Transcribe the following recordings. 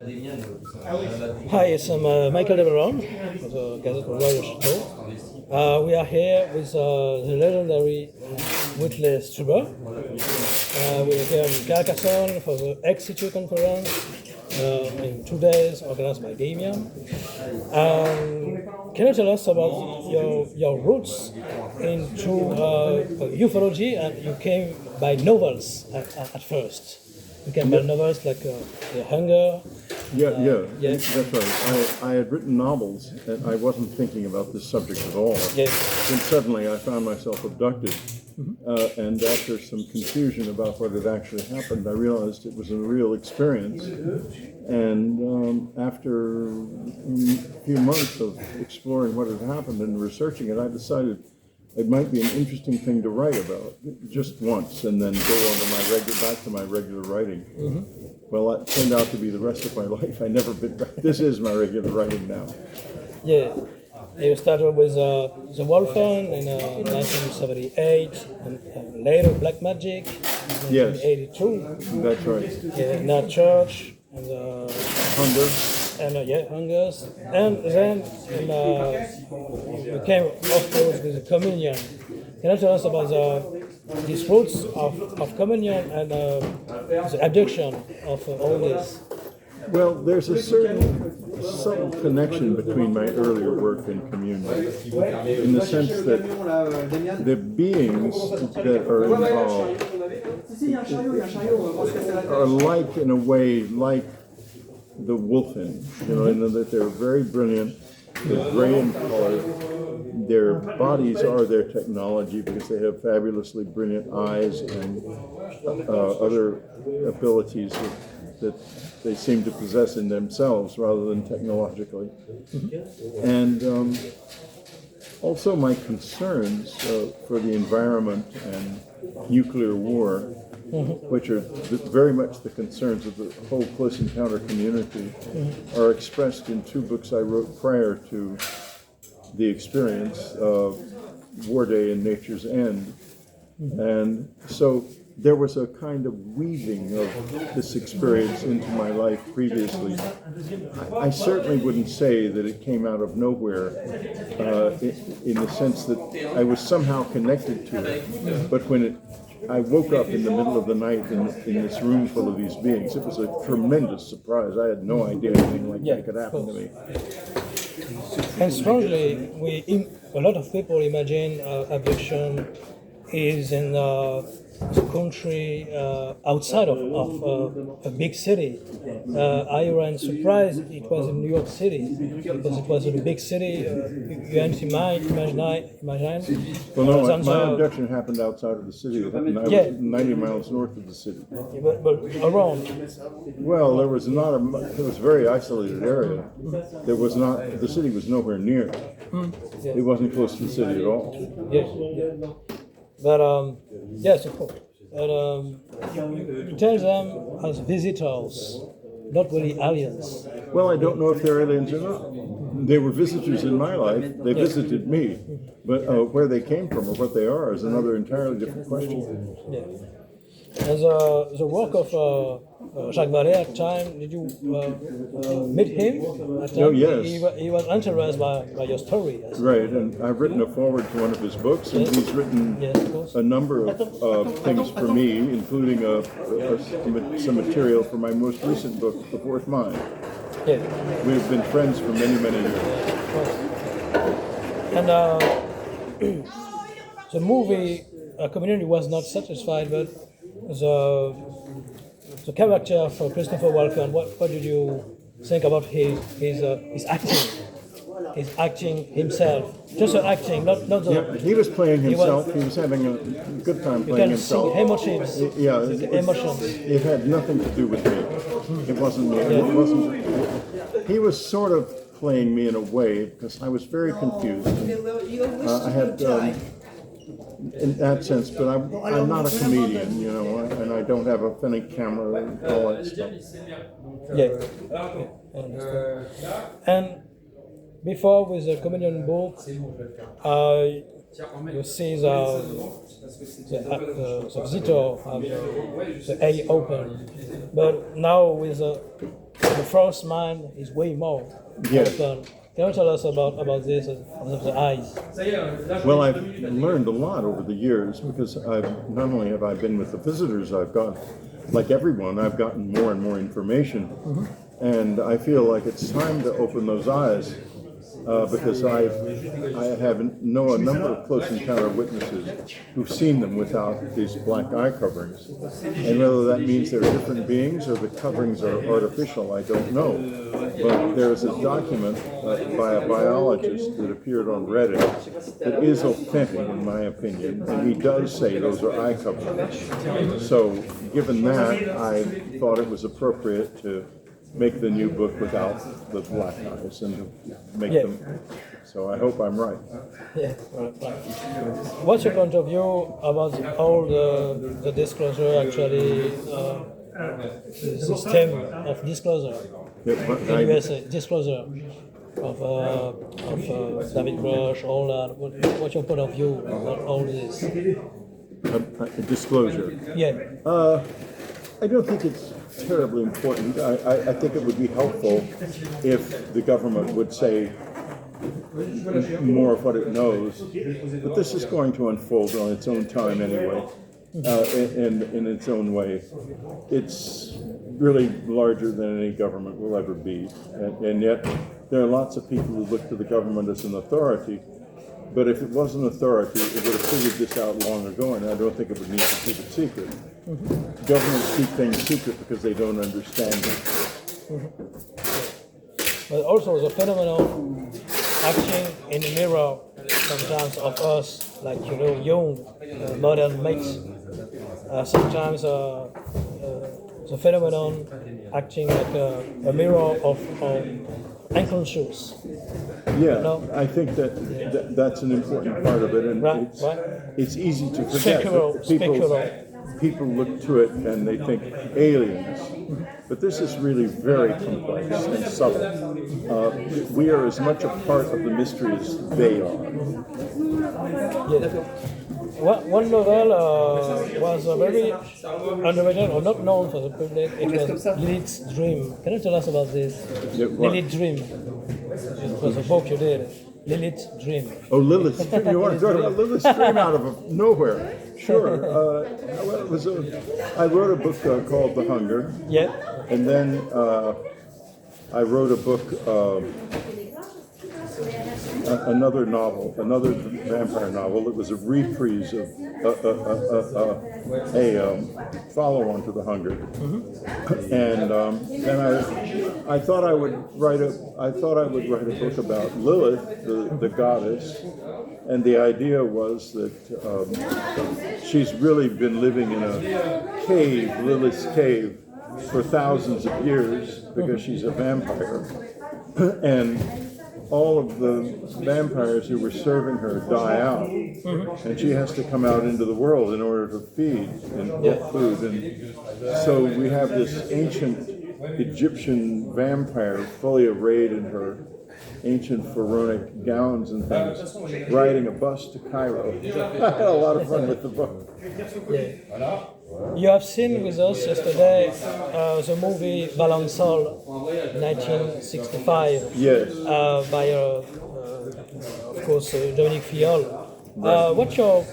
Hi, it's Michael Aldebaran of the Gazette of Royal Chateau. We are here with the legendary Whitley Strieber. We are here in Carcassonne for the Ex-Situ conference in 2 days organized by Damien. Can you tell us about your roots into ufology? And you came by novels at first. You came by novels like The Hunger. Yeah, that's right. I had written novels, and I wasn't thinking about this subject at all. Yes. And suddenly I found myself abducted. And after some confusion about what had actually happened, I realized it was a real experience. And after a few months of exploring what had happened and researching it, I decided it might be an interesting thing to write about just once, and then go on to back to my regular writing. Well, that turned out to be the rest of my life. I never been back. This is my regular writing now. Yeah. You started with The Wolfen in 1978, and later Black Magic in Yes. 1982. That's right. Yeah, Night Church and Hunger. Hungers, and then you came afterwards with the Communion. Can you tell us about these roots of Communion and the abduction of all this? Well, there's a certain subtle connection between my earlier work and Communion, in the sense that the beings that are involved are like, in a way, like the Wolfen, in that they're very brilliant, they're gray in color, their bodies are their technology because they have fabulously brilliant eyes and other abilities that they seem to possess in themselves rather than technologically. And also my concerns for the environment and nuclear war, which are very much the concerns of the whole Close Encounter community, are expressed in 2 books I wrote prior to the experience of War Day and Nature's End. And so there was a kind of weaving of this experience into my life previously. I certainly wouldn't say that it came out of nowhere in the sense that I was somehow connected to it. But when I woke up in the middle of the night in this room full of these beings, it was a tremendous surprise. I had no idea anything like that could happen to me. And strangely, a lot of people imagine abduction is in the country outside of a big city. I was surprised it was in New York City, because it was in a big city. You imagine. Well, no, my abduction happened outside of the city. I was 90 miles north of the city. But around. Well, there was not it was a very isolated area. There was not, the city was nowhere near. It wasn't close to the city at all. Yes. But yes, of course. But you tell them as visitors, not really aliens. Well, I don't know if they're aliens or not. They were visitors in my life. They visited me. But where they came from or what they are is another entirely different question. Yeah. As the work of Jacques Vallée at the time, did you meet him? At Oh, yes. He was interested by your story. Right, and I've written a foreword to one of his books, and he's written a number of things for me, including some material for my most recent book, The Fourth Mind. Yeah. We've been friends for many, many years. And the movie community was not satisfied, but the character of Christopher Walken, what did you think about his acting? His acting himself, just acting, not the. Yeah, he was playing himself. He was having a good time playing himself. You can see emotions. Emotions. It had nothing to do with me. It wasn't me. It wasn't. He was sort of playing me in a way because I was very confused. I had. In that sense, but I'm not a comedian, and I don't have a funny camera and all that stuff. Yeah. I understand. And before with the communion book, you see the visitor have the eye open, but now with the the first mind is way more Yes. open. Can you tell us about this, about the eyes? Well, I've learned a lot over the years because not only have I been with the visitors, I've got, like everyone, I've gotten more and more information, and I feel like it's time to open those eyes because I know a number of close encounter witnesses who've seen them without these black eye coverings, and whether that means they're different beings or the coverings are artificial, I don't know. But there's a document by a biologist that appeared on Reddit that is authentic, in my opinion, and he does say those are eye coverings. So, given that, I thought it was appropriate to make the new book without the black eyes and to make them. So I hope I'm right. Yeah, right. What's your point of view about all the disclosure, actually, the system of disclosure in USA, disclosure of David Brush, all that? What's your point of view about all this? Disclosure. Yeah. I don't think it's terribly important. I think it would be helpful if the government would say more of what it knows. But this is going to unfold on its own time anyway, in its own way. It's really larger than any government will ever be. And yet there are lots of people who look to the government as an authority. But if it was an authority, it would have figured this out long ago, and I don't think it would need to keep it secret. Governments keep things secret because they don't understand them. But also the phenomenon acting in the mirror sometimes of us, like young modern mates. Sometimes the phenomenon acting like a mirror of unconscious. Yeah, No. I think that's an important part of it, and it's easy to forget. People look to it and they think aliens, but this is really very complex and subtle. We are as much a part of the mystery as they are. Yeah. One novel was very underrated or not known for the public. It was Lilith's Dream. Can you tell us about this? Lilith's Dream. It was a book you did. Lilith's Dream. Oh, Lilith's Dream. You want to talk about Lilith's Dream out of nowhere? Sure. Well, I wrote a book called The Hunger. Yeah. And then I wrote a book, another novel, another vampire novel. It was a reprise of a follow-on to The Hunger. And then I thought I would write a book about Lilith, the goddess. And the idea was that she's really been living in a cave, Lilith's cave, for thousands of years because she's a vampire. And all of the vampires who were serving her die out. And she has to come out into the world in order to feed and get food. And so we have this ancient Egyptian vampire fully arrayed in her ancient pharaonic gowns and things, riding a bus to Cairo. I had a lot of fun with the book. Yeah. You have seen with us yesterday the movie Valençol, 1965. Yes. By, of course, Dominique Fiol. What's your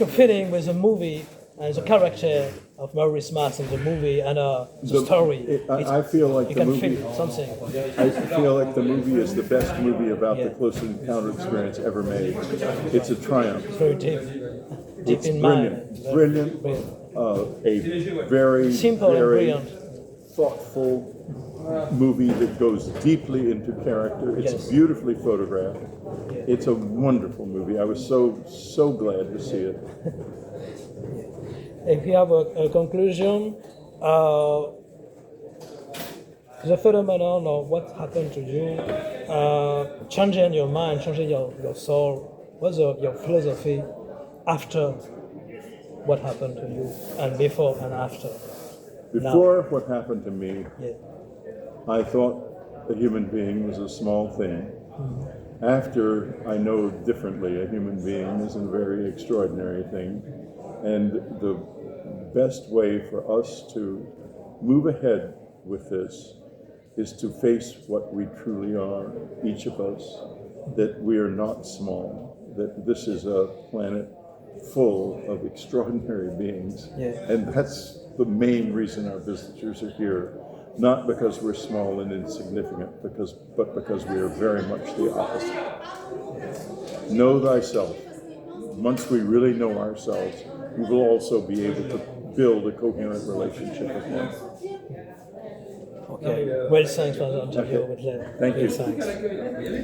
feeling with the movie and the character of Maurice Mas in the movie and the story? I feel like you the can movie. feel something. I feel like the movie is the best movie about the close encounter experience ever made. It's a triumph. It's very deep. Deep It's in brilliant. mind. Brilliant. A very, Simple and very brilliant. thoughtful movie that goes deeply into character. It's Yes. beautifully photographed. It's a wonderful movie. I was so glad to see it. If you have a conclusion, the phenomenon of what happened to you, changing your mind, changing your soul, what's your philosophy after what happened to you, and before and after? Before what happened to me, Yeah. I thought a human being was a small thing. After I know differently, a human being is a very extraordinary thing. And the best way for us to move ahead with this is to face what we truly are, each of us, that we are not small, that this is a planet full of extraordinary beings. Yeah. And that's the main reason our visitors are here, not because we're small and insignificant, but because we are very much the opposite. Know thyself. Once we really know ourselves, we will also be able to build a coherent relationship with Him. Okay. Well, thanks for the interview Okay. with Len. Thank you. Thanks.